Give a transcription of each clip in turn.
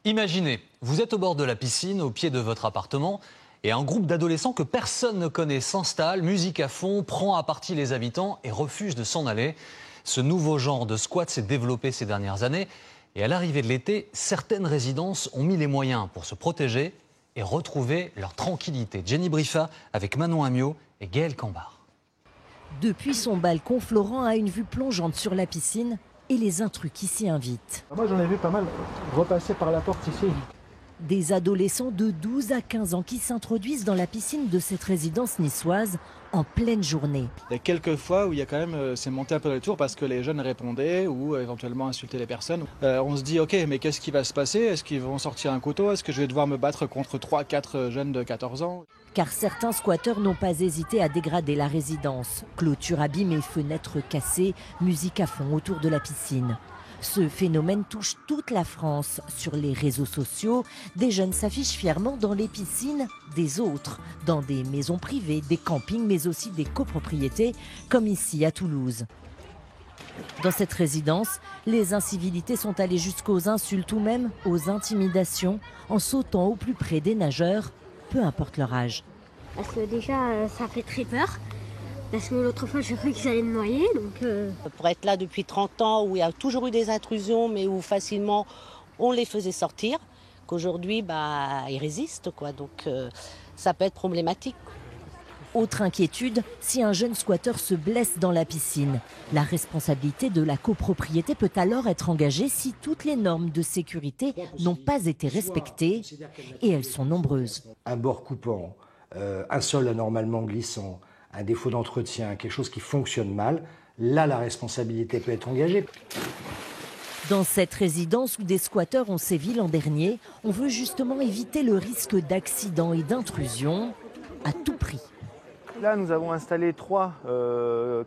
Imaginez, vous êtes au bord de la piscine, au pied de votre appartement, et un groupe d'adolescents que personne ne connaît s'installe, musique à fond, prend à partie les habitants et refuse de s'en aller. Ce nouveau genre de squat s'est développé ces dernières années, et à l'arrivée de l'été, certaines résidences ont mis les moyens pour se protéger et retrouver leur tranquillité. Jenny Briffa avec Manon Amiot et Gaël Cambar. Depuis son balcon, Florent a une vue plongeante sur la piscine et les intrus qui s'y invitent. Moi j'en ai vu pas mal repasser par la porte ici. Des adolescents de 12 à 15 ans qui s'introduisent dans la piscine de cette résidence niçoise en pleine journée. Il y a quelques fois où il y a quand même, c'est monté un peu dans les tours parce que les jeunes répondaient ou éventuellement insultaient les personnes. On se dit ok, mais qu'est-ce qui va se passer? Est-ce qu'ils vont sortir un couteau? Est-ce que je vais devoir me battre contre 3-4 jeunes de 14 ans? Car certains squatteurs n'ont pas hésité à dégrader la résidence. Clôture abîmée, fenêtres cassées, musique à fond autour de la piscine. Ce phénomène touche toute la France. Sur les réseaux sociaux, des jeunes s'affichent fièrement dans les piscines des autres, dans des maisons privées, des campings, mais aussi des copropriétés, comme ici à Toulouse. Dans cette résidence, les incivilités sont allées jusqu'aux insultes ou même aux intimidations, en sautant au plus près des nageurs, peu importe leur âge. Parce que déjà, ça fait très peur. Parce que l'autre fois, j'ai cru qu'ils allaient me noyer. Pour être là depuis 30 ans, où il y a toujours eu des intrusions, mais où facilement on les faisait sortir, qu'aujourd'hui, ils résistent, quoi. Donc ça peut être problématique. Autre inquiétude, si un jeune squatteur se blesse dans la piscine, la responsabilité de la copropriété peut alors être engagée si toutes les normes de sécurité n'ont pas été respectées, et elles sont nombreuses. Un bord coupant, un sol anormalement glissant, un défaut d'entretien, quelque chose qui fonctionne mal, là la responsabilité peut être engagée. Dans cette résidence où des squatteurs ont sévi l'an dernier, on veut justement éviter le risque d'accident et d'intrusion à tout prix. Là, nous avons installé 3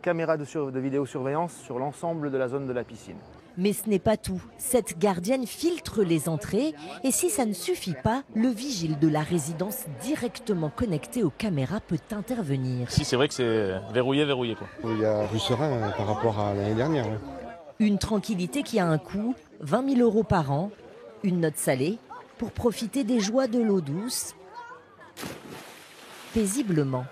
caméras de vidéosurveillance sur l'ensemble de la zone de la piscine. Mais ce n'est pas tout. Cette gardienne filtre les entrées et si ça ne suffit pas, le vigile de la résidence directement connecté aux caméras peut intervenir. Si, c'est vrai que c'est verrouillé quoi. Il y a plus serein par rapport à l'année dernière. Une tranquillité qui a un coût, 20 000 € par an, une note salée pour profiter des joies de l'eau douce paisiblement.